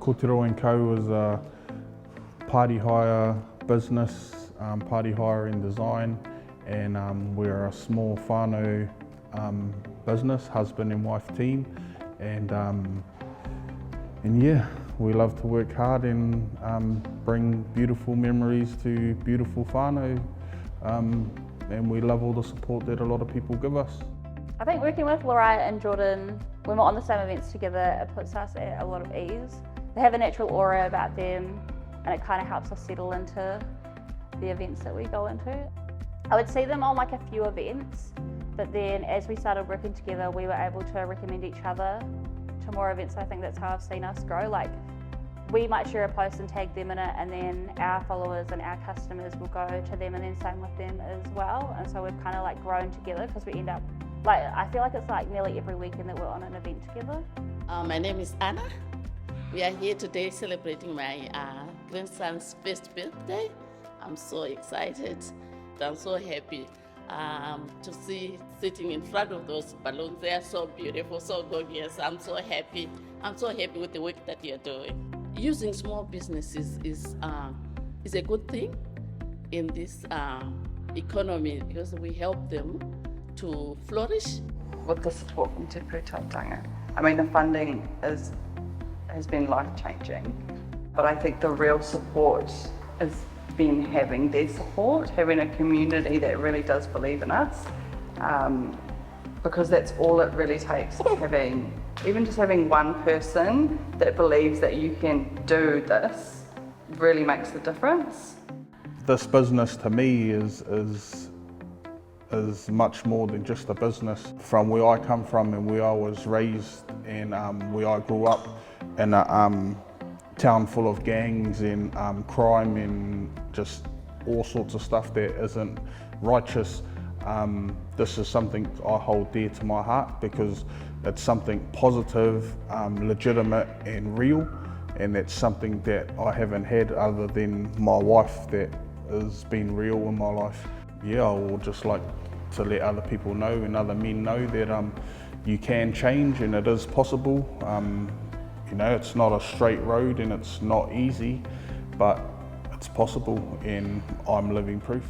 Kōtiro Co is a party hire business, party hire and design, and we're a small whānau business, husband and wife team, and yeah, we love to work hard and bring beautiful memories to beautiful whānau, and we love all the support that a lot of people give us. I think working with Lariah and Jordon, when we're on the same events together, it puts us at a lot of ease. They have a natural aura about them, and it kind of helps us settle into the events that we go into. I would see them on like a few events, but then as we started working together, we were able to recommend each other to more events. I think that's how I've seen us grow. Like, we might share a post and tag them in it, and then our followers and our customers will go to them, and then same with them as well. And so we've kind of like grown together, because we end up, like, I feel like it's like nearly every weekend that we're on an event together. My name is Anna. We are here today celebrating my grandson's first birthday. I'm so excited. I'm so happy to see sitting in front of those balloons. They are so beautiful, so gorgeous. I'm so happy. I'm so happy with the work that you're doing. Using small businesses is a good thing in this economy, because we help them to flourish. With the support from Te Pūtahitanga, I mean, the funding has been life-changing, but I think the real support has been having their support, having a community that really does believe in us, because that's all it really takes. Even just having one person that believes that you can do this really makes the difference. This business to me is much more than just a business. From where I come from and where I was raised, and where I grew up in a town full of gangs and crime and just all sorts of stuff that isn't righteous, this is something I hold dear to my heart, because it's something positive, legitimate and real, and that's something that I haven't had other than my wife that has been real in my life. Yeah, I would just like to let other people know, and other men know, that you can change and it is possible. You know, it's not a straight road and it's not easy, but it's possible, and I'm living proof.